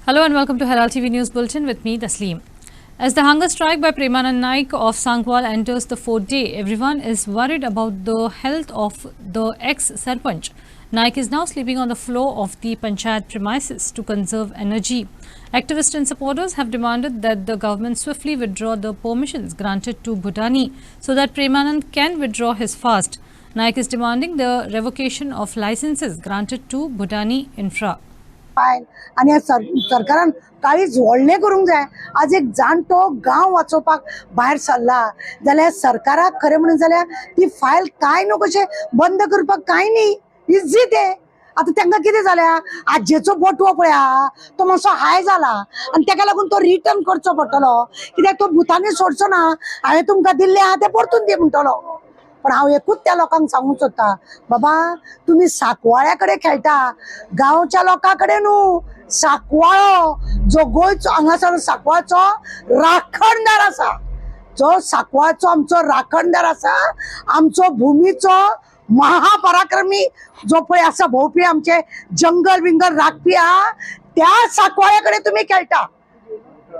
Hello and welcome to Herald TV News Bulletin with me, Tasleem. As the hunger strike by Premanand Naik of Sancoale enters the fourth day, everyone is worried about the health of the ex-Sarpanch. Naik is now sleeping on the floor of the Panchayat premises to conserve energy. Activists and supporters have demanded that the government swiftly withdraw the permissions granted to Bhutani so that Premanand can withdraw his fast. Naik is demanding the revocation of licenses granted to Bhutani Infra. आणि सरकारान काळीच व्हडलें करूंक जाय. आज एक जाणटो गांव वाचोवपाक भायर सरला जाल्यार सरकाराक खरें म्हणून जाल्यार ती फायल काय न्हू कशें बंद करपाक काय न्ही, इजी ते. आता तांकां कितें जाल्या, आजेचो बटवो पळया तो मातसो हाय जाला आनी ताका लागून तो रिटर्न करचो पडटलो, कित्याक तो भुतानी सोडचो ना. हांवें तुमकां दिल्लें आहा तें परतून दी म्हणटलो. पण हांव एकूच त्या लोकांक सांगूंक सोदता, बाबा तुम्ही साकवाळ्या कडेन खेळटा, गांवच्या लोकां कडेन न्हू. साकवाळो जो गोंयचो हांगासर साकवाळचो राखणदार आसा, जो साकवाळचो आमचो राखणदार आसा, आमचो भुमीचो महापराक्रमी जो पळय आसा भोंवपी आमचे जंगल विंगल राखपी आहा, त्या साकवाळ्या कडेन तुम्ही खेळटा.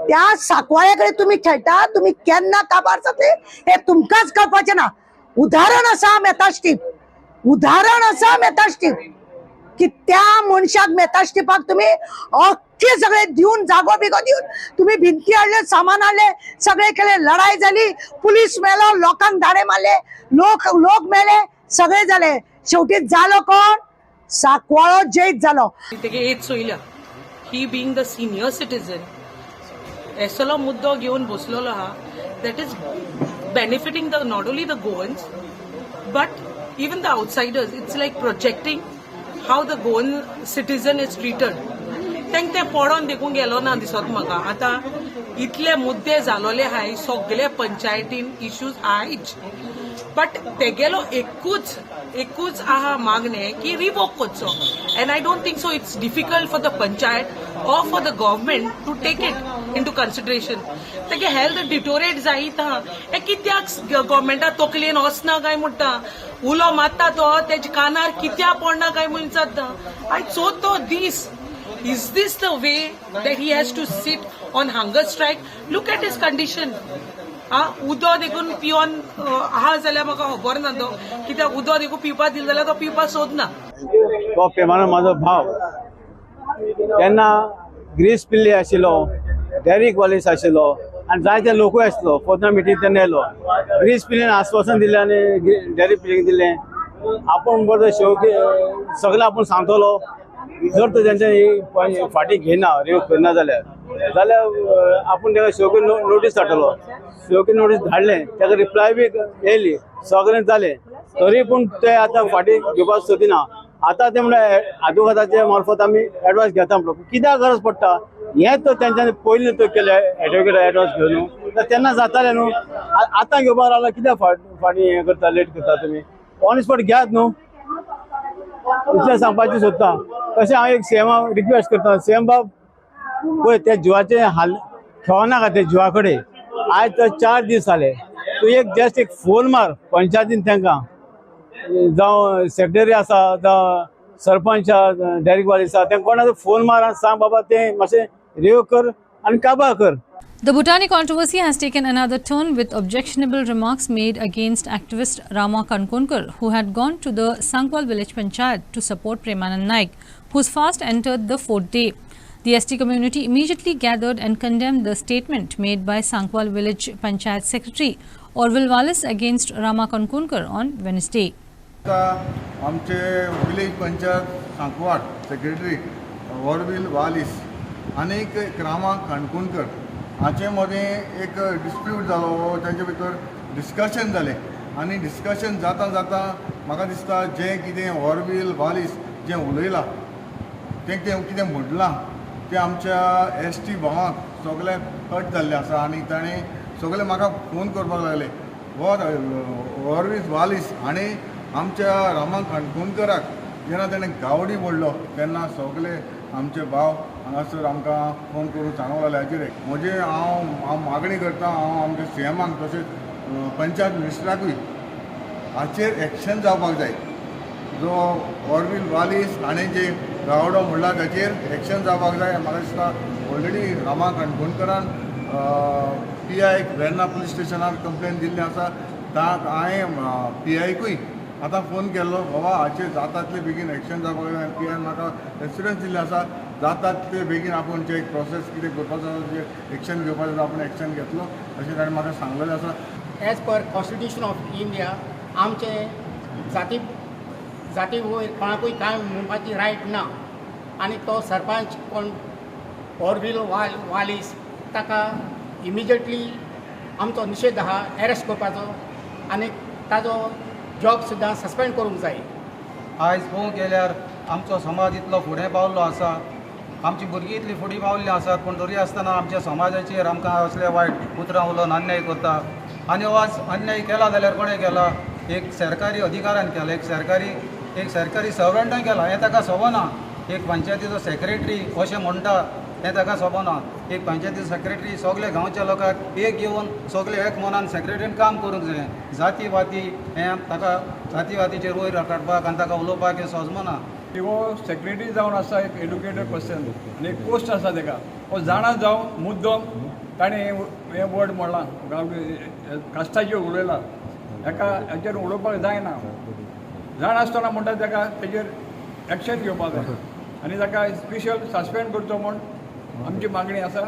त्या साकवाळ्या कडेन तुम्ही खेळटा. तुम्ही केन्ना काबार जातले हे तुमकांच कळपाचें ना. उदाहरण असा मेथास्टीप, उदाहरण असा मेथास्टीप की त्या मनशाक मेथास्टीपाक तुम्ही अख्खे सगळे दिवन जागो बिगो दिवन तुम्ही भिंती हाडले, सामान हाडले, सगळे केले, लढाई झाली, पुलीस मेलो, लोकांक धाडे मारले, लोक मेले, सगळे झाले. शेवटी झालो कोण? साकवाळो जैत झालो. एज सोयल्या ही बीइंग द सिनियर सिटीजन असलो मुद्दो घेऊन बसलेलो हा that is benefiting not only the Goans but even the outsiders. It's like projecting how the Goan citizen is treated. तांकां ते पडोवन देखून गेलो ना दिसत म्हाका. आतां इतले मुद्दे जालोले हाय, सगळे पंचायतीन इश्यूज आयज, बट तेगेलो एकूच आहा मागणे की रिवोक करचो. And I don't think so it's difficult for the panchayat or for the government to take it into consideration. तेगे हेल्थ डिटोरेट जायत आहा. हे कित्याक गव्हर्मेंटा तकलेन वचना काय म्हणटा, उलो मारता तो तेजे कानार कित्याक पडना काय म्हणून जाता. आय चोतो दीस. Is this the way that he has to sit on hunger strike? Look at his condition. उदो देखून पिवन आहा जाल्यार म्हाका खबर ना तो, कित्याक उदो देखून पिवपा दिलें जाल्यार तो पिवपा सोदना. तो पेमानो म्हाजो भाव तेन्ना ग्रीस पिल्ली आशिल्लो, डॅरिक वॉलिस आशिल्लो आनी जायते लोकूय आसलो. पोतना मिटींग तेन्ना येयलो. ग्रीस पिल्लीन आस्वासन दिलें आनी डॅरिक पिल्लीक दिलें. आपूण बरो शेवकी सगळें आपूण सांगतलो. जर तर तेंच्यांनी फाटी घेयना, रिव्यू करना जाल्यार आपूण ताका शेवकी नोटीस धाडटलो. शेवकी नोटीस धाडलें, ताका रिप्लाय बी येयली, सगळें जालें. तरी पूण ते आतां फाटी घेवपाक सोदिना. आता ते म्हणजे आदवोगादाच्या मार्फत आम्ही ऍडवान्स घेता म्हणलो. कित्याक गरज पडटा? हे तर तेंच्यांनी पयलीं तो केले एडवोकेट ऍडवान्स घेवन तर तेन्ना जातालें न्हू. आतां घेवपाक लागला कित्याक फाटी हें करता, लेट करता? तुमी ऑन स्पॉट घेयात न्हू. इतलें सांगपाचें सोदता. तशें हांव एक सीएमा रिक्वेस्ट करता, सीएम बाब पळय त्या जिवाचे हाल खेळनाका ते जिवा कडेन. आयज तर 4 दीस जाले. तूं एक फोन मार पंचायतीन तांकां, जावं सेक्रेटरी आसा, जावं सरपंच डॅरिक वाली आसा, तांकां कोणाक फोन मार आनी सांग बाबा ते मातशें रिव्यू कर आनी काबार कर. The Bhutani controversy has taken another turn with objectionable remarks made against activist Rama Kankonkar, who had gone to the Sancoale village panchayat to support Premanand Naik, whose fast entered the fourth day. The ST community immediately gathered and condemned the statement made by Sancoale village panchayat secretary Orville Wallace against Rama Kankonkar on Wednesday. आमचे village panchayat Sancoale secretary Orville Wallis आनी एक रामा काणकोणकर हाचे मदें एक dispute जालो. तांचे भितर discussion जालें आनी डिस्कशन जाता जाता म्हाका दिसता जें कितें ऑरविल वालिस जें उलयलां तें कितें म्हणलां तें आमच्या ST भावांक सगळें हट जाल्लें आसा. आनी ताणें सगळे म्हाका फोन करपाक लागले. ऑरविल वालिस हाणें आमच्या रामा काणकोणकराक जेन्ना ताणें गावडी मोडलो तेन्ना सगळे आमचे भाव हांगासर आमकां फोन करून सांगूंक लागले हाचेर. म्हणजे हांव मागणी करता, हांव आमच्या सीएमाक तशेंच पंचायत मिनिस्टराकूय हाचेर एक्शन जावपाक जाय. जो ऑरविल वालिस हाणें जे गावडो म्हणला ताचेर एक्शन जावपाक जाय. म्हाका दिसता ऑलरेडी रामा काणकोणकरान PI वेर्ना पुलीस स्टेशनार कंप्लेन दिल्ली आसा. हांवें PIकूय आतां फोन केल्लो, बाबा हाचेर जाता तितले बेगीन एक्शन जावपाक जाय. PI म्हाका एश्युरन्स दिल्ली आसा जाता तितले बेगीन आपूण जे प्रोसेस कितें करपाचो आसा जे एक्शन घेवपाचें आसा आपूण एक्शन घेतलो अशें ताणें म्हाका सांगलेलें आसा. As per constitution of India आमचे जाती वयर कोणाकूय कांय म्हणपाची रायट ना. आनी तो सरपंच कोण ऑरविलो वालीस ताका इमिजिएटली आमचो निशेध आहा अरेस्ट करपाचो आनी ताजो जॉब सुद्दां सस्पेंड करूंक जाय. आयज पळोवंक गेल्यार आमचो समाज इतलो फुडें पावल्लो आसा, आमची भुरगीं इतली फुडें पावल्लीं आसात, पूण तरी आसतना आमच्या समाजाचेर आमकां असले वायट उतरां उलोवन अन्याय करता. आनी हो आज अन्याय केला जाल्यार कोणें केला? एक सरकारी अधिकाऱ्यान केला, एक सरकारी सर्वंटान केला. हें ताका सबना. एक पंचायतीचो सेक्रेटरी अशें म्हणटा हें ताका सबना. एक पंचायतीचो सेक्रेटरी सगळे गांवच्या लोकांक एक घेवन सगळे एक मनान सेक्रेटरीन काम करूंक जाय. जाती वाती हें ताका जाती वातीचेर वयर काडपाक आनी ताका उलोवपाक हें सजमना. वो सेक्रेटरी जावन आसा एक एड्युकेटेड पर्सन आनी एक पोस्ट आसा ताका. हो जाणा जावन मुद्दम ताणें हें वर्ड म्हणलां कास्टाचेर उलयलां. हेचेर उलोवपाक जायना. जाण आसतना म्हणटा ताका तेजेर एक्शन घेवपाक जाय आनी ताका स्पेशल सस्पेंड करचो म्हूण आमची मागणी आसा.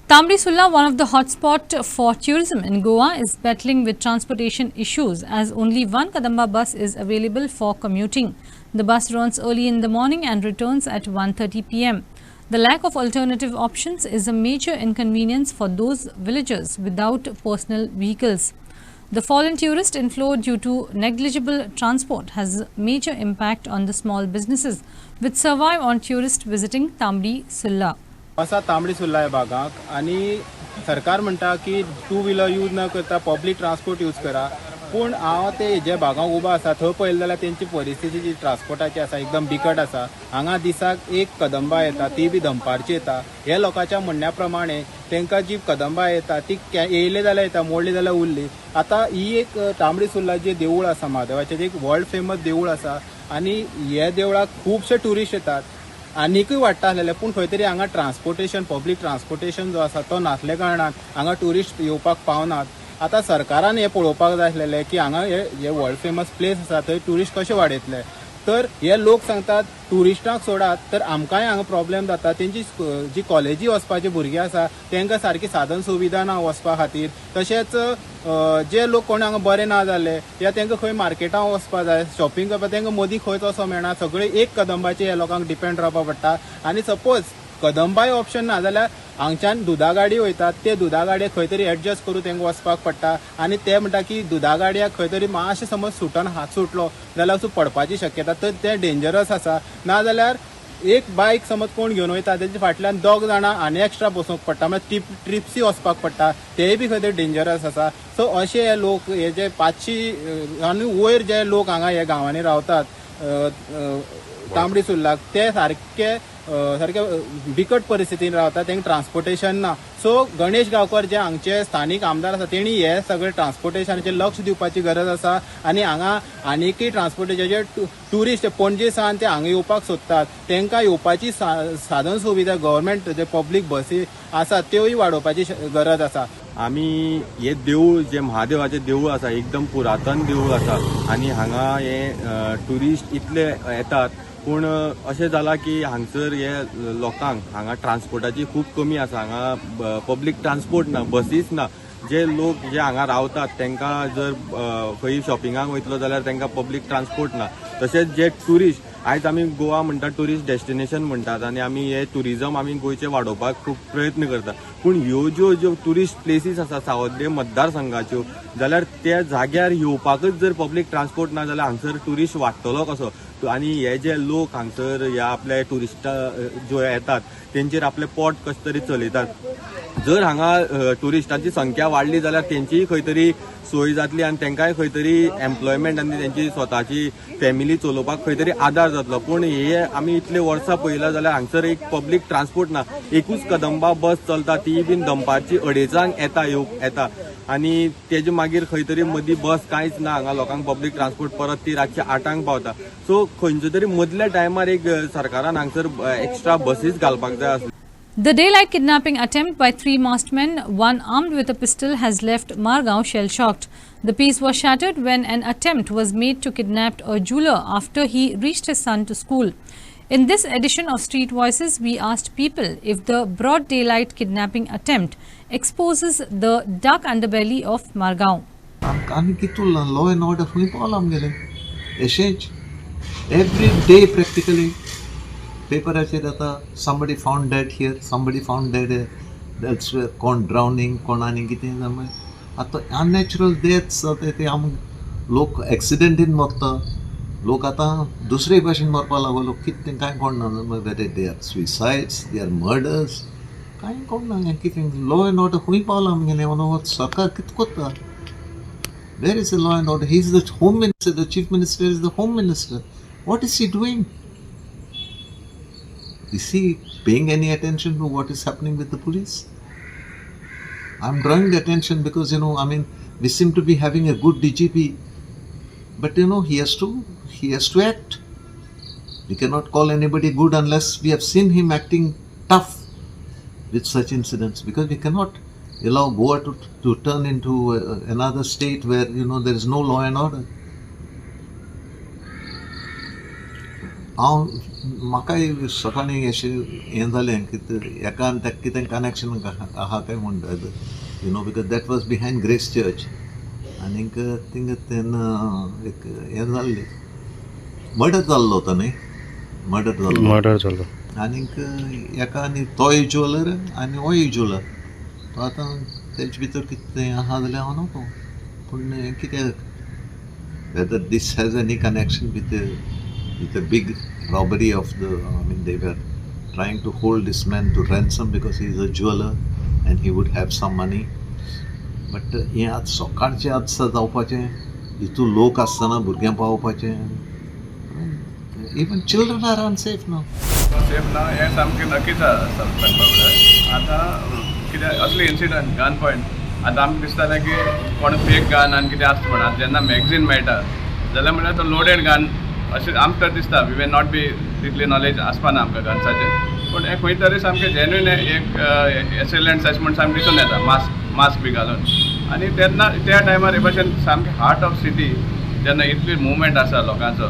Tambri Sulla, one of the hotspot for tourism in Goa, is battling with transportation issues as only one Kadamba bus is available for commuting. The bus runs early in the morning and returns at 1:30 p.m. The lack of alternative options is a major inconvenience for those villagers without personal vehicles. The fallen tourist inflow due to negligible transport has major impact on the small businesses which survive on tourists visiting Tambri Sulla. असा तांबडी सुर्ला ह्या भागाक आनी सरकार म्हणटा की 2 wheeler use न करता public transport use करा. पूण हांव ते जे भागांक उबो आसा थंय पळयलें जाल्यार तेंची परिस्थिती जी ट्रान्सपोर्टाची आसा एकदम बिकट आसा. हांगा दिसाक एक कदंबा येता ती बी दनपारची येता. हे लोकांच्या म्हणण्या प्रमाणे तांकां जी कदंबा येता ती येयले जाल्यार येता, मोडली जाल्यार उरली. आतां ही एक तांबडी सुर्ला जे देवूळ आसा महादेवाचें एक वर्ल्ड फेमस देवूळ आसा आनी हे देवळाक खुबशे ट्युरिस्ट येतात. आनीकूय वाडटा आसलेले पूण खंय तरी हांगा ट्रान्सपोर्टेशन पब्लीक ट्रान्सपोर्टेशन जो आसा तो नासले कारणान हांगा ट्युरिस्ट येवपाक पावनात. आतां सरकारान हें पळोवपाक जाय आसलेलें की हांगा हे वर्ल्ड फेमस प्लेस आसा थंय ट्युरिस्ट कशे वाडयतले. तर हे लोक सांगतात ट्युरिस्टांक सोडात तर आमकांय हांगा प्रॉब्लेम जाता. तेंची जी कॉलेजी वचपाचे भुरगे आसा तांकां सारकी साधन सुविधा ना वचपा खातीर. तशेंच जे लोक कोण हांगा बरे ना जाले या तांकां खंय मार्केटांत वचपाक जाय, शॉपिंग करपाक तांकां मदीं खंयच वचो मेळना. सगळे एक कदंबाचेर हे लोकांक डिपेंड रावपाक पडटा. आनी सपोज कदंबाय ऑप्शन ना जाल्यार हांगच्यान दुधा गाडी वयतात ते दुधा गाडये खंय तरी एडजस्ट करून तांकां वचपाक पडटा. आनी ते म्हणटा की दुधा गाडयाक खंय तरी मातशें समज सुटून हात सुटलो जाल्यार पडपाची शक्यता. तर ते डेंजरस आसा. नाजाल्यार एक बायक समज कोण घेवन वयता तेच्या फाटल्यान 2 जाणां आनी एक्स्ट्रा बसूंक पडटा. म्हणजे ट्रिप्सी वचपाक पडटा. तेय बी खंय तरी डेंजरस आसा. सो अशे हे लोक हे जे 500 आनी वयर जे लोक हांगा हे गांवांनी रावतात तांबडी सुर्लाक ते सारके बिकट परिस्थितीन रावतात. तांकां ट्रान्सपोर्टेशन ना. सो गणेश गांवकर जे हांगचे स्थानीक आमदार आसा तेणी हे सगळे ट्रान्सपोर्टेशनाचेर लक्ष दिवपाची गरज आसा. आनी हांगा आनीकय ट्रान्सपोर्टेशन जे ट्युरिस्ट पणजे सावन ते हांगा येवपाक सोदतात तांकां येवपाची साधन सुविधा गव्हर्मेंट जे पब्लीक बसी आसा त्योय वाडोवपाची गरज आसा. आमी हे देवूळ जे महादेवाचे देवूळ आसा एकदम पुरातन देवूळ आसा आनी हांगा हे ट्युरिस्ट इतले येतात. पूण अशें जाला की हांगसर हे लोकांक हांगा ट्रान्सपोर्टाची खूब कमी आसा. हांगा पब्लीक ट्रान्सपोर्ट ना, बसीस ना. जे लोक जे हांगा रावतात तांकां जर खंय शॉपिंगाक वयतलो जाल्यार तांकां पब्लीक ट्रान्सपोर्ट ना. तशेंच जे ट्युरिस्ट आयज आमी गोवा म्हणटा ट्युरिस्ट डेस्टिनेशन म्हणटात आनी आमी हे ट्युरिजम आमी गोंयचे वाडोवपाक खूब प्रयत्न करतात. पूण ह्यो ज्यो ट्युरिस्ट प्लेसीस आसा सावड्डे मतदारसंघाच्यो जाल्यार त्या जाग्यार येवपाकच जर पब्लीक ट्रान्सपोर्ट ना जाल्यार हांगसर ट्युरिस्ट वाडटलो कसो. आनी हे जे लोक हांगसर ह्या आपले ट्युरिस्टा ज्यो येतात तेंचेर आपले पोट कशें तरी चलयतात. जर हांगा टुरिस्टांची संख्या वाडली जाल्यार तेंचीय खंय तरी सोय जातली आनी तांकांय खंय तरी एम्प्लॉयमेंट आनी तेंची स्वताची फॅमिली चलोवपाक खंय तरी आदार जातलो. पूण हे आमी इतले वर्सां पळयला जाल्यार हांगसर एक पब्लीक ट्रान्सपोर्ट ना. एकूच कदंबा बस चलता, ती बीन दनपारची 2:30 येता आनी तेजे मागीर खंय तरी मदीं बस कांयच ना. हांगा लोकांक पब्लीक ट्रान्सपोर्ट परत ती रातची 8 पावता. सो खंयच्या तरी मदल्या टायमार एक सरकारान हांगसर एक्स्ट्रा बसीस घालपाक जाय आसले. The daylight kidnapping attempt by 3 masked men, one armed with a pistol, has left Margao shell-shocked. The peace was shattered when an attempt was made to kidnap a jeweler after he reached his son to school. In this edition of Street Voices, we asked people if the broad daylight kidnapping attempt exposes the dark underbelly of Margao. Law and order every day practically. Paper somebody found dead here, somebody found dead elsewhere, drowning, unnatural deaths लोक accident in मरता. लोक आता दुसरे भाशेन मरपा लागलो. कितें कांय कोणना. Whether they are suicides, they are murders, कांय कोणना. कितें लॉ एंड ऑर्डर खंय पावला आमगेलें. सरकार कितें करता? Where is the law and order? He is the home minister, the chief minister is the home minister. What is he doing? Is he paying any attention to what is happening with the police? I'm drawing the attention because, we seem to be having a good DGP, but he has to act. We cannot call anybody good unless we have seen him acting tough with such incidents, because we cannot allow Goa to turn into another state where, there is no law and order. म्हाकाय सकाळी अशें हें जालें की एकान ताका कितें connection आहा काय म्हणटात, because that was behind grace church. आनीक थिंगा तेन्ना एक हें जाल्लें, मर्डर जाल्लो तो न्ही, मर्डर जाल्लो. आनीक एका आनी तोय ज्वेलर आनी होय ज्वेलर. तो आतां तेजे भितर कितें आहा जाल्यार हांव नको. पूण कितें whether this has any connection with the big robbery of they were trying to hold this man to ransom because he is a jeweler and he would have some money. But हें आज सकाळचें आजसा जावपाचें, हितू लोक आसतना भुरग्यां पावपाचें. Even children are unsafe now. Safe ना हें सामकें नक्कीच सांगपाक जाय. आतां कितें असले इन्सिडंट गन पॉयंट आतां आमकां दिसतालें की कोण फेक गन आनी कितें आसता म्हणून. जेन्ना मॅगझीन मेळटा जाल्यार म्हणल्यार तो लोडेड गन अशें आमकां तर दिसता. वी मे नॉट बी तितली नॉलेज आसपाना आमकां गन्साचें. पूण हें खंय तरी सामकें जेन्युइन एक एसेलंट अशें म्हण सामकें दिसून येता, मास्क बी घालून. आनी तेन्ना त्या टायमार हे भाशेन सामकें हार्ट ऑफ सिटी जेन्ना इतली मुवमेंट आसा लोकांचो,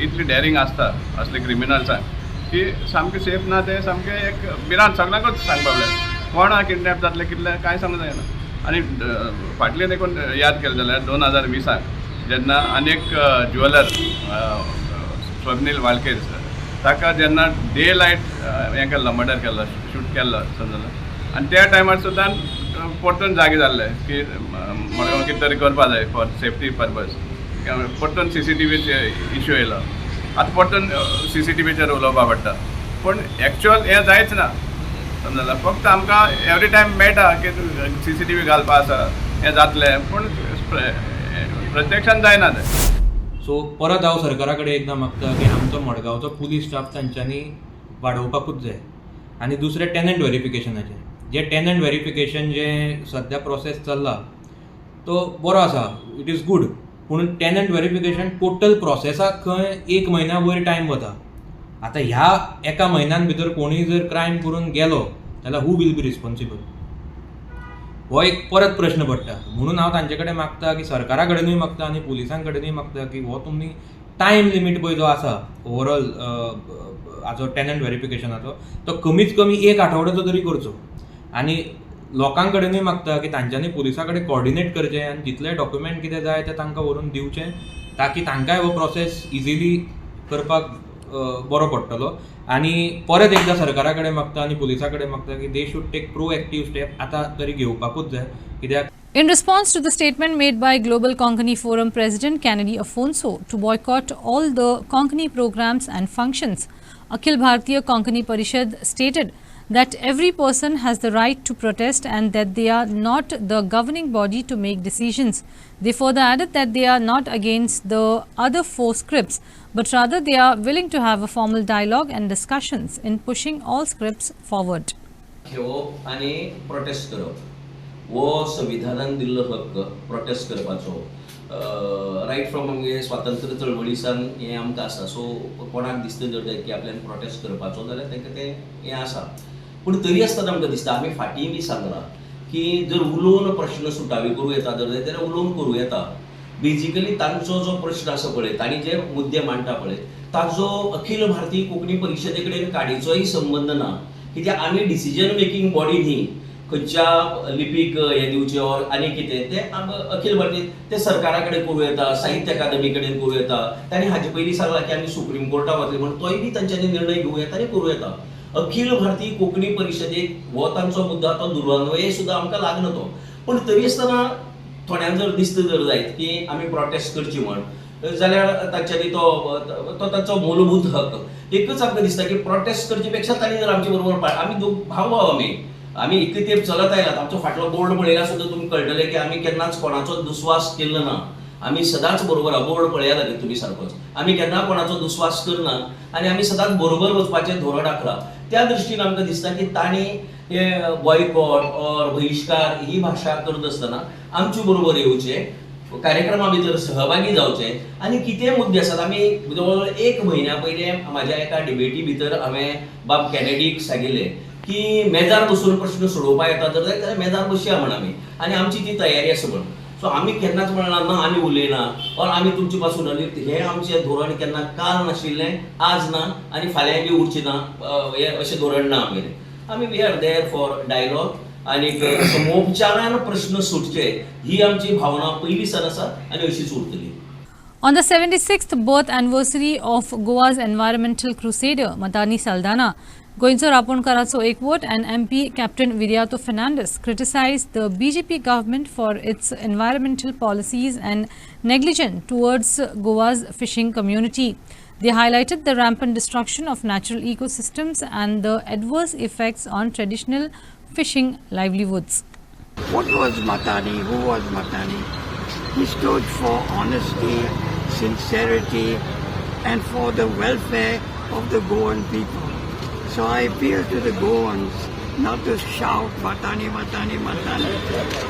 इतली डॅरिंग आसता असले क्रिमिनल्सांक, की सामकें सेफ ना. तें सामकें एक भिरांत सगळ्यांकूच सांगपाक जाय. कोणा किडनॅप जातलें कितलें कांय सांगूंक जायना. आनी फाटलें देखून याद केलें जाल्यार 2020 जेन्ना आनीक ज्वेलर स्वप्नील वाळकेर ताका जेन्ना डे लायट हें केल्लो, मर्डर केल्लो, शूट केल्लो समजलो. आनी त्या टायमार सुद्दां परतून जागे जाल्ले की म्हणून कितें तरी करपा जाय फॉर सेफ्टी पर्पज. परतून CCTVचे इश्यू येयलो. आतां परतून CCTVचेर उलोवपा पडटा. पूण एक्चुअल हें जायच ना समजला. फक्त आमकां एवरी टायम मेळटा की CCTV घालपा आसा, हें जातलें, पूण प्रत्यक्षान जायना तें. सो परत हांव सरकारा कडेन एकदां मागता की आमचो मडगांवचो पुलीस स्टाफ तांच्यांनी वाडोवपाकूच जाय. आनी दुसरें टेनंट व्हेरिफिकेशनाचें जें टेनंट व्हेरिफिकेशन जें सद्या प्रोसेस चल्ला तो बरो आसा, इट इज गूड. पूण टेनंट व्हेरिफिकेशन टोटल प्रोसेसाक खंय 1 म्हयन्या वयर टायम वता. आतां ह्या एका म्हयन्यान भितर कोणूय जर क्रायम करून गेलो जाल्यार हू वील बी रिस्पॉन्सिबल, हो एक परत प्रश्न पडटा. म्हणून हांव तांचे कडेन मागता की सरकारा कडेनूय मागता आनी पुलिसां कडेनूय मागता की हो तुमी टायम लिमीट पळय जो आसा ओवरऑल हाचो टेनंट व्हेरिफिकेशनाचो तो कमीच कमी 1 आठवड्याचो तरी करचो. आनी लोकां कडेनूय मागता की तांच्यांनी पुलिसां कडेन कॉर्डिनेट करचें आनी जितले डॉक्युमेंट कितें जाय ते तांकां व्हरून दिवचें, ताकी तांकांय हो प्रोसेस इजिली करपाक बरो पडटलो. आनी परत एकदां सरकारा कडेन मागता आनी पुलिसां कडेन मागता की they should take proactive step. आतां तरी घेवपाकूच जाय, कित्याक In response to the statement made by Global Konkani Forum President Kennedy Afonso to boycott all the Konkani programs and functions, Akhil Bharatiya Konkani Parishad stated that every person has the right to protest and that they are not the governing body to make decisions. They further added that they are not against the other 4 scripts, but rather they are willing to have a formal dialogue and discussions in pushing all scripts forward. घेवप आनी prostate करप वो संविधानान दिल्लो हक्क prostate करपाचो right from आमगे स्वातंत्र्य चळवळीसान हें आमकां आसा. सो कोणाक दिसता जर की आपल्यान प्रोटेस्ट करपाचो जाल्यार तांकां तें हें आसा. पूण तरी आसतना आमकां दिसता आमी फाटीं बी सांगलां की जर उलोवन प्रश्न सुटावे करूं येता जाल्यार उलोवन करूं येता. बेजिकली तांचो जो प्रश्न आसा पळय तांणी जे मुद्दे मांडटा पळय ताजो अखिल भारतीय कोंकणी परिशदे कडेन काडीचोय संबंध ना. कित्याक आमी डिसिजन मेकींग बॉडी न्ही खंयच्या लिपीक हें दिवचें ऑर आनी कितें तें अखिल भारतीय ते सरकारा कडेन करूं येता, साहित्य अकादमी कडेन करूं येता. तांणी हाजे पयलीं सांगलां की आमी सुप्रीम कोर्टाक वतले म्हणून तोय बी तांच्यांनी निर्णय घेवं येता आनी करूं येता. अखिल भारतीय कोंकणी परिशदेक हो तांचो मुद्दो तो दुर्वान्वय सुद्दां आमकां लागना तो. पूण तरी आसतना थोड्यांक जर दिसता जर जायत की आमी प्रोटेस्ट करची म्हण जाल्यार तांच्यांनी तो तांचो मूलभूत हक एकच आमकां दिसता की प्रोटेस्ट करचे पेक्षा तांणी जर आमचे बरोबर आमी भाव आमी इतले तेंप चलत आयलात. आमचो फाटलो बोर्ड पळयल्यार सुद्दां तुमकां कळटलें की आमी केन्नाच कोणाचो दुस्वास केल्लो ना. आमी सदांच बरोबर बोर्ड पळयला तुमी सारकोच. आमी केन्ना कोणाचो दुस्वास करना आनी आमी सदांच बरोबर वचपाचें धोरण आखलां. त्या दृश्टीन आमकां दिसता की तांणी हे बॉयकॉट ऑर बहिष्कार ही भाशा करत आसतना आमचे बरोबर येवचे, कार्यक्रमा भितर सहभागी जावचे आनी कितें मुद्दे आसात. आमी जवळ 1 म्हयन्या पयलें म्हाज्या एका डिबेटी भितर हांवें बाब कॅनेडीक सांगिल्लें की मेजार बसून प्रश्न सोडोवपाक येता जाल्यार मेजार बसया म्हण आमी आनी आमची ती तयारी आसा म्हण. सो आमी केन्नाच म्हणना ना आमी उलयना ऑर आमी तुमचे पासून हें आमचें धोरण केन्ना काल नाशिल्लें, आज ना आनी फाल्यां बी उरचें ना हें अशें धोरण ना आमगेलें. आमी we are there for dialogue आनी समोपचारान प्रश्न सुटचे ही आमची भावना पयलीं सावन आसा आनी अशीच उरतली. On the 76th birth anniversary of Goa's environmental crusader Matanhy Saldanha, Goinzo Raponkaracho Ekvot and MP Captain Viriato Fernandes criticized the BJP government for its environmental policies and negligence towards Goa's fishing community. They highlighted the rampant destruction of natural ecosystems and the adverse effects on traditional fishing livelihoods. What was Matanhy? Who was Matanhy? He stood for honesty, sincerity and for the welfare of the Goan people. So I appeal to the Goans not to shout Matanhy, Matanhy, Matanhy,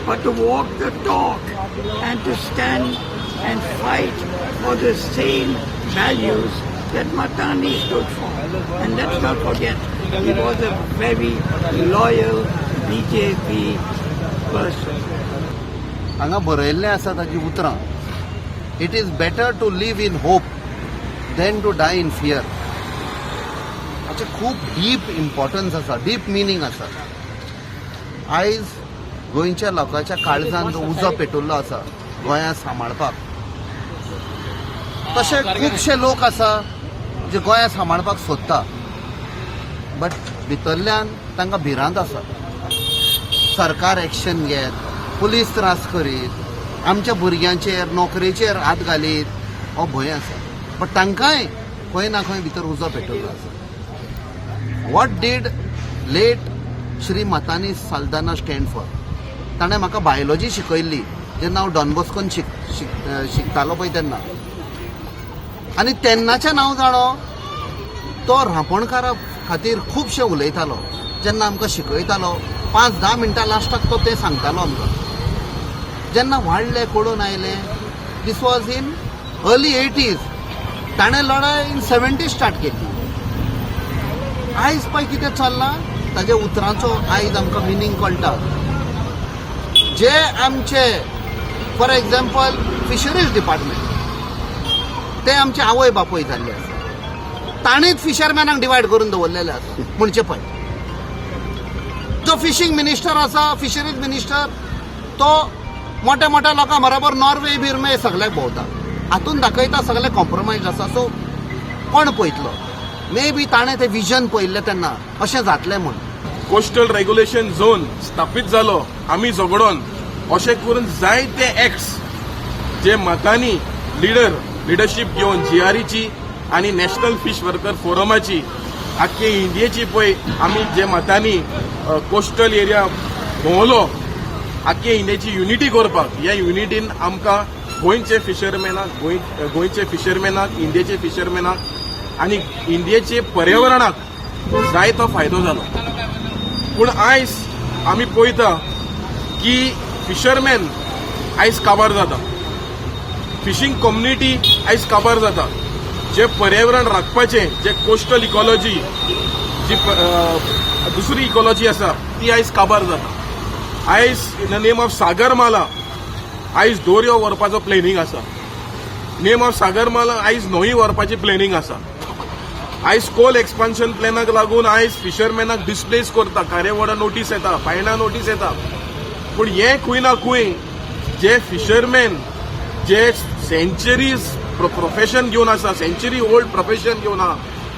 but to walk the talk and to stand and fight for the same values that Matanhy stood for. And let's not forget, he was a very loyal BJP person. हांगा बरयल्लें आसा ताची उतरां. It is better to live in hope than to die in fear. हाचें खूब deep importance आसा, deep meaning आसा. आयज गोंयच्या लोकांच्या काळजांत जो उजो पेटयल्लो आसा गोंया सांबाळपाक, तशे खुबशे लोक आसा जे गोंया सांबाळपाक सोदता बट भितरल्यान तांकां भिरांत आसा. सरकार एक्शन घेत, पुलीस त्रास करीत, आमच्या भुरग्यांचेर नोकरेचेर हात घालीत हो भंय आसा. बट तांकांय खंय ना खंय भितर उजो पेटयल्लो आसा. What did late Shri Matanhy Saldanha stand for? ताणें म्हाका बायोलॉजी शिकयल्ली जेन्ना हांव डॉन बॉस्कोन शिकतालो पळय तेन्ना. आनी तेन्नाचें नांव जाणो तो रांपोणकारा खातीर खुबशे उलयतालो. जेन्ना आमकां शिकयतालो 5-10 मिनटां लास्टाक तो तें सांगतालो आमकां. जेन्ना वाडले कळून आयलें, दीस वॉज इन अर्ली 80s. ताणें लढाय इन 70s स्टार्ट केल्ली. आयज पळय कितें चल्लां ताच्या उतरांचो आयज आमकां मिनींग कळटा. जे आमचे फॉर एग्जाम्पल फिशरीज डिपार्टमेंट ते आमचे आवय बापूय जाल्ले आसा. ताणीच फिशरमॅनाक डिवायड करून दवरलेले आसा. म्हणजे पळय जो फिशींग मिनिस्टर आसा, फिशरीज मिनिस्टर, तो मोठ्या मोठ्या लोकां बरोबर नॉर्वे बिर्मे सगळ्याक भोंवता. हातून दाखयता सगळे कॉम्प्रोमायज आसा. सो कोण पळयतलो? मे बी ताणें तें विजन पळयल्लें तेन्ना अशें जातलें म्हूण. कोस्टल रेग्युलेशन झोन स्थापीत जालो आमी झगडोन. अशें करून जायते एक्ट्स जे मतांनी लिडरशीप घेवन GREची आनी नॅशनल फिश वर्कर फोरमाची आख्खे इंडियेची पळय आमी जे मतांनी कोस्टल एरिया भोंवलो आख्खे इंडियेची युनिटी करपाक ह्या युनिटीन आमकां गोंयचे फिशरमॅनाक इंडियेचे फिशरमॅनाक आनी इंडियेचे पर्यावरणाक जायतो फायदो जालो. पूण आयज आमी पळयता की फिशरमॅन आयज काबार जाता, फिशींग कम्युनिटी आयज काबार जाता. जे पर्यावरण राखपाचें जे कोस्टल इकॉलॉजी जी दुसरी इकॉलॉजी आसा ती आयज काबार जाता. आयज in the name of Sagarmala आयज दोरयो व्हरपाचो प्लॅनिंग आसा. नेम ऑफ सागरमाला आयज न्हंय व्हरपाची प्लॅनिंग आसा. आयज कोल एक्सपान्शन प्लॅनाक लागून आयज फिशरमॅनाक डिस्प्लेस करता, कार्यावळा नोटीस येता, फायना नोटीस येता. पूण हें खंय ना खंय जे फिशरमॅन जे सेंचुरीज प्रोफेशन घेवन आसा, सेंचुरी ओल्ड प्रोफेशन घेवन आहा,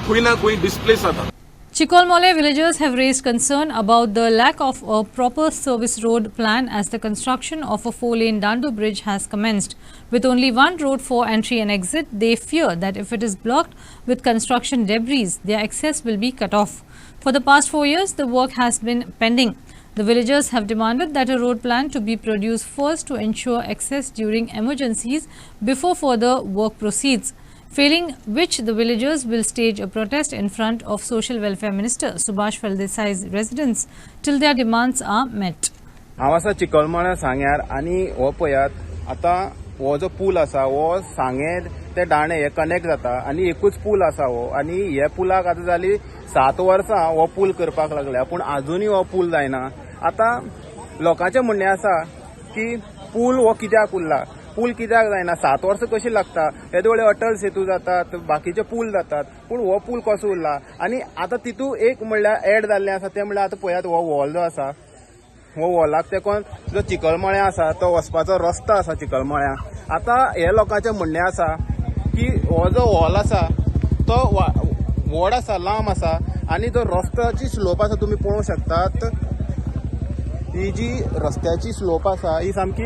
खंय ना खंय डिस्प्लेस जाता. Chikolmole villagers have raised concern about the lack of a proper service road plan as the construction of a 4-lane Dandu bridge has commenced. With only one road for entry and exit, they fear that if it is blocked with construction debris, their access will be cut off. For the past 4 years, the work has been pending. The villagers have demanded that a road plan to be produced first to ensure access during emergencies before further work proceeds. Failing which, the villagers will stage a protest in front of Social Welfare Minister Subhash Desai's residence till their demands are met. हांव आसा चिकलमळे सांग्यार आनी हो पळयात आतां हो जो पूल आसा हो सांगे ते दाणे हे कनेक्ट जाता आनी एकूच पूल आसा हो आनी हे पुलाक आतां जाली 7 वर्सां हो पूल करपाक लागल्या पूण आजुनूय हो पूल जायना. आतां लोकांचें म्हणणें आसा की पूल हो कित्याक उरला, पूल कित्याक जायना, 7 वर्सां कशी लागता, येदे वेळी अटल सेतू जातात, बाकीचे पूल जातात, पूण हो पूल कसो उरला. आनी आतां तितून एक म्हणल्यार एड जाल्लें आसा तें म्हणल्यार आतां पळयात हो वॉल जो आसा हो वॉलाक तेकोन जो चिकलमळे आसा तो वचपाचो रस्तो आसा चिकलमळ्या. आतां हे लोकांचें म्हणणें आसा की हो जो वॉल आसा तो व्हड आसा, लांब आसा आनी जो रस्त्याची स्लोप आसा तुमी पळोवंक शकतात. ही जी रस्त्याची स्लोप आसा ही सामकी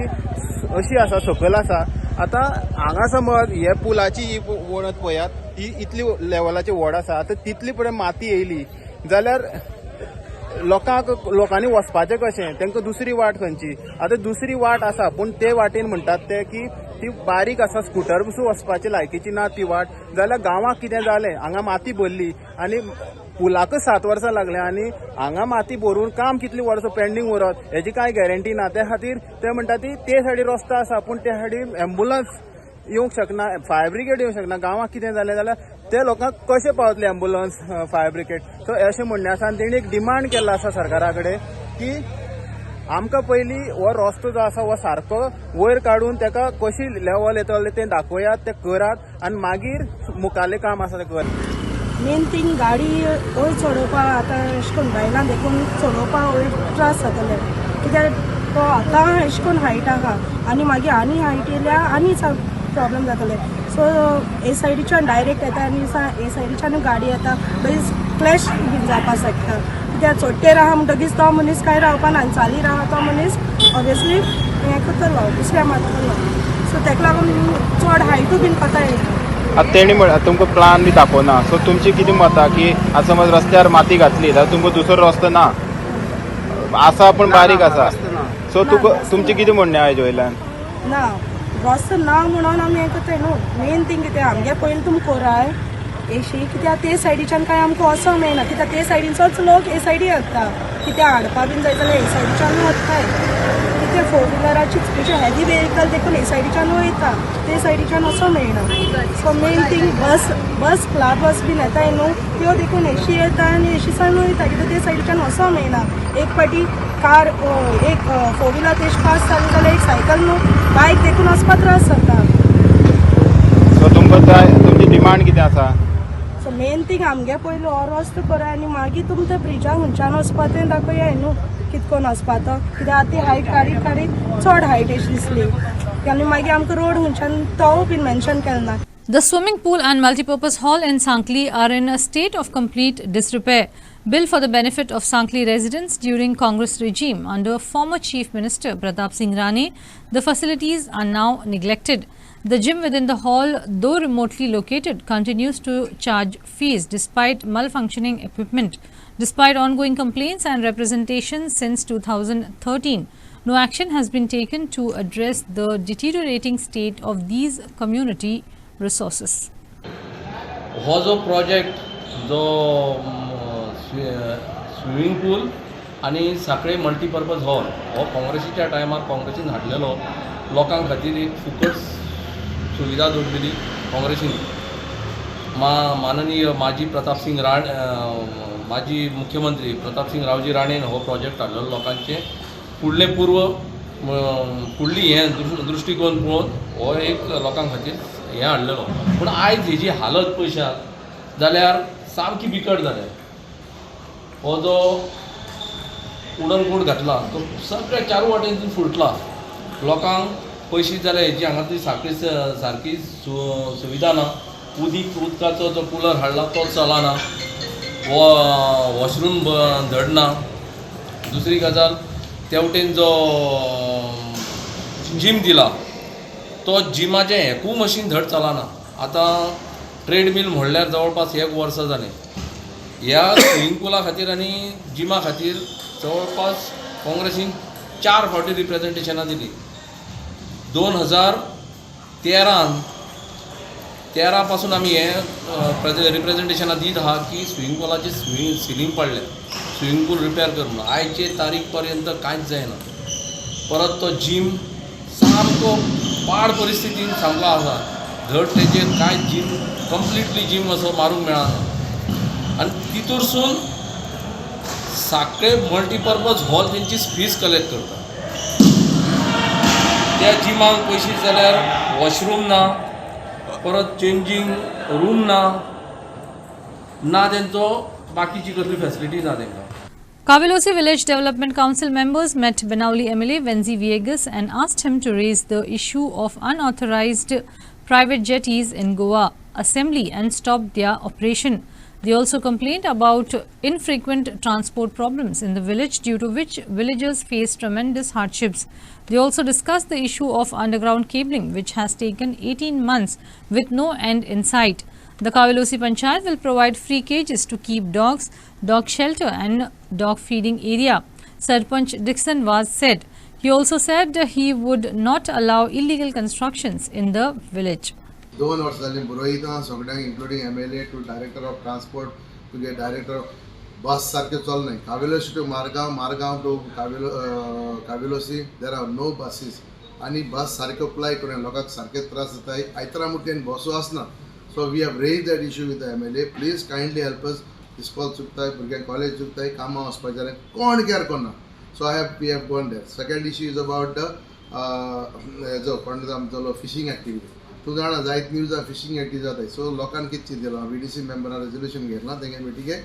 अशी आसा, सकयल आसा. आतां हांगा समज हे पुलाची ही वणत पळयात ही इतली लेवलाची व्हड आसा. आतां तितली पर्यंत माती येयली जाल्यार लोकांनी वचपाचें कशें, तांकां दुसरी वाट खंयची. आतां दुसरी वाट आसा पूण ते वाटेन म्हणटात ते की ती बारीक आसा, स्कुटर पसून वचपाची लायकीची ना ती वाट. जाल्यार गांवांक कितें जालें, हांगा माती भरली आनी पुलाकच 7 वर्सां लागल्या आनी हांगा माती भरून काम कितली वर्सां पेंडींग उरत हेची कांय गॅरंटी ना. त्या खातीर ते म्हणटा ते सायडीन रस्तो आसा पूण ते सायडीन एम्बुलन्स येवंक शकना, फायर ब्रिगेड येवंक शकना. गांवांक कितें जालें जाल्यार ते लोकांक कशें पावतले एम्बुलन्स, फायर ब्रिगेड. सो अशें म्हणणें आसा आनी तेणी एक डिमांड केला आसा सरकारा कडेन की आमकां पयलीं हो रस्तो जो आसा हो सारको वयर काडून तेका कशी लेवल येतले तें दाखोवयात, तें करात आनी मागीर मुखाल्लें काम आसा तें करात. मेन थिंग गाडी वयर चडोवपाक आतां अशें करून बायलां देखून चडोवपाक वयर त्रास जातले कित्याक तो आतां अशें करून हायट आहा आनी मागीर आनी हायट येयल्यार आनी प्रॉब्लेम जातले. सो हे सायडीच्यान डायरेक्ट येता आनी हे सायडीच्यान गाडी येता क्लॅश बीन जावपाक शकता. कित्याक चोडटेर आहा म्हणटकीच तो मनीस कांय रावपा ना आनी चालीर आहा तो मनीस ऑब्वियसली हें करतलो, दुसऱ्या मारतलो. सो तेका लागून चड हायटूय बीन कोता येता. आतां तेणी तुमकां प्लान बी दाखोवना. सो तुमची कितें मतां की आतां समज रस्त्यार माती घातली जाल्यार तुमकां दुसरो रस्तो ना आसा पूण बारीक आसा. सो तुमचें कितें म्हणणें आहा हेजे वयल्यान? ना रस्तो ना म्हणून आमी हें करताय न्हू. मेन थिंग कितें आमगे पयलीं तुमी कोराय एशी कित्याक ते सायडीच्यान कांय आमकां वचोंक मेळना कित्याक ते सायडीनचोच लोक हे सायडी येता. कित्याक हाडपा बीन जाय जाल्यार हे सायडीच्यान वताय. कित्याक 4 व्हिलराची स्पेशल हेवी वेहिकल देखून हे सायडीच्यान वयता, ते सायडीच्यान वचोंक मेळना. सो मेन थिंग बस फ्लावर बस बीन येताय न्हू त्यो देखून एशी येता आनी एशीसान वयता कित्याक ते सायडीच्यान वचोंक मेळना. एक फावटी कार एक 4 व्हिलर तेश पास जाली जाल्यार एक सायकल न्हू बायक देखून वचपाक त्रास जाता. सो तुमकां तुमची डिमांड कितें आसा? सो मेन थिंग आमगे पयलीं हो रस्तो कराय आनी मागीर तुमी ते ब्रिजाक खंयच्यान वचपा तें दाखोवया न्हू कितकोन वचपा तो. कित्याक आतां ती हायट काडीत चड हायट अशी दिसली आनी मागीर आमकां रोड खंयच्यान तो बीन मेन्शन केलना. The swimming pool and multipurpose hall in Sankhali are in a state of complete disrepair. Built for the benefit of Sankhali residents during Congress regime under former Chief Minister Pratap Singh Rane, the facilities are now neglected. The gym within the hall, though remotely located, continues to charge fees despite malfunctioning equipment. Despite ongoing complaints and representations since 2013, no action has been taken to address the deteriorating state of these community resources. हो जो project जो swimming पूल आणि साखळे multipurpose hall हो काँग्रेसीच्या टायमार काँग्रेसीन हाडलेलो लोकां खातीर एक फुकट सुविधा जोडलेली काँग्रेसीन माननीय माजी मुख्यमंत्री प्रतापसिंग रावजी राणेन हो प्रोजेक्ट हाडलेलो लोकांचे फुडली दृश्टिकोन पळोवन हो एक लोकां खातीर हें हाडलेलो पूण आयज हेजी हालत पळयशात जाल्यार सामकी बिकट जाल्या हो जो उडन कोट घातला तो सगळ्या चारू वाटेन फुटला लोकांक पयशे जाल्यार हेजी हांगातली सारकी सुविधा ना उदकाचो जो कुलर हाडला तो चलना वॉशरूम धडना दुसरी गजाल तेवटेन जो जिम दिला तो जिमाचें एकूय मशीन धड चलना आतां ट्रेडमील म्हणल्यार जवळपास 1 वर्स जालें ह्या स्विमींग पुला खातीर आनी जिमा खातीर जवळपास काँग्रेसीन 4 फावटी रिप्रेझेंटेशनां दिली 2013 पासून आमी हे रिप्रेझेंटेशनां दीत आहा की स्विमींग पुलाचे सिलींग पडले स्विमींग पूल रिपेर कर म्हणून आयचे तारीख पर्यंत कांयच जायना परत तो जिम सामको पाड परिस्थितीन सामको आसा धड तेजेर कांय जिम कंप्लिटली जिम असो मारूंक मेळना आनी तितूरसून साखळे मल्टीपर्पज हॉल तेंची फीज कलेक्ट करता त्या जिमाक पयशे जाल्यार वॉशरूम ना परत चेंजींग रूम ना तेंचो बाकीची कसली फॅसिलिटी ना तेंकां. Cavelossim Village Development Council members met Benauli MLA Venzi Viegas and asked him to raise the issue of unauthorized private jetties in Goa Assembly and stop their operation. They also complained about infrequent transport problems in the village due to which villagers face tremendous hardships. They also discussed the issue of underground cabling which has taken 18 months with no end in sight. The Cavelossim Panchayat will provide free cages to keep dogs, dog shelter and dog feeding area. Sarpanch Dixon was said. He also said he would not allow illegal constructions in the village. 2 वर्स जाली बरोयता सगळ्यांक including MLA to director of transport तुगे director of bus सारखे चलनाय Cavelossim to Margao to Cavelossim there are no buses आनी bus सारके apply करून लोकांक सारके त्रास जाताय आयतरा मुठेन बसू आसना so we have raise that issue with the MLA please kindly help us इस्कॉल चुकताय भुरग्यांक कॉलेज चुकताय कामां वचपाक जालें कोण केअर करना so we have gone there second issue is about the हेजो कोण आमचो फिशींग एक्टिविटी तू जाणा जायत न्यूजां फिशींग एक्टिविटी जाताय सो लोकांक कितें चिंतलेलो VDC मेंबरान रेजोल्यूशन घेतलां तेंगे मिटिंगे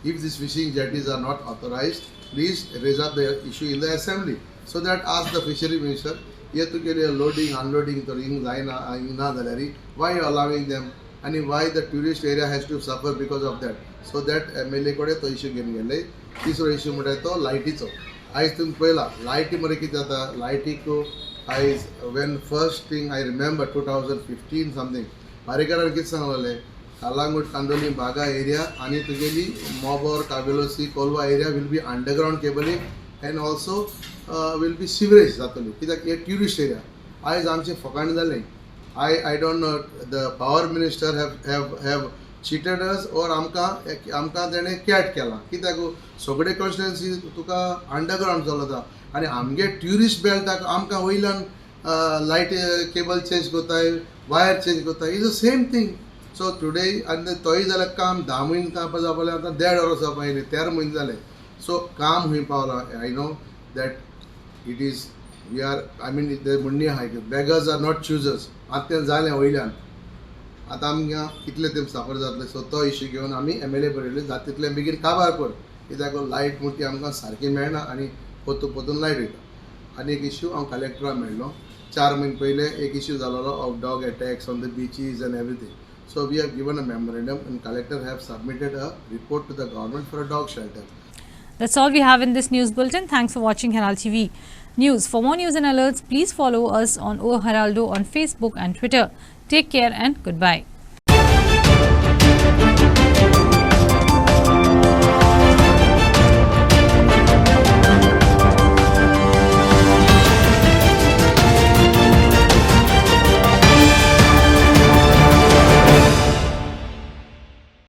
if these fishing jetties are not authorized please raise up the issue in the assembly so that ask the fishery minister ye tukele loading unloading to ring zaina ina dalari why you allowing them and why the tourist area has to suffer because of that so that MLA kode to issue घेवन गेले तिसरो issue म्हणटा तो लायटीचो आयज तुमी पळयला लायटी मरे कितें जाता लायटीक आयज when first thing I remember 2015 something बारेकारान कितें सांगलेलें Kalangut, Kandoli, Baga area, and Tugeli, Mobor, Cavelossi, Kolva area will be underground cabling and also will be sewerage. It's a tourist area. I am I don't know, the power minister have cheated us or Amka then a cat kela. Kitago, Sogade constituency tuka underground zolada. And Amge tourist belt Amka Wilan light cable change gotai, wire change gotai. It's the same thing. So today and the toy झालं काम 10 महिने काम जावले आता 1.5 वर्ष पहिले 13 महिने झाले so काम होई पावला I know that it is we are I mean the म्हणणी आहे की beggars are not choosers आता झाले वयल्यान आता आमच्या कितले ते सफर जातले सो तो इश्यू घेऊन आम्ही MLA बरयले जातीतले बेगीन काबार कर कित्याक लायट मोठी आमकां सारकी मेळना आणि पोतून लायट वयता आनी एक इश्यू हांव कलेक्टरा मेळ्ळो 4 महिने पहिले एक इश्यू जालोलो of dog attacks on the beaches and everything. So we have given a memorandum and collector have submitted a report to the government for a dog shelter. That's all we have in this news bulletin. Thanks for watching Herald TV. news. For more news and alerts, please follow us on Herald on Facebook and Twitter. Take care and goodbye.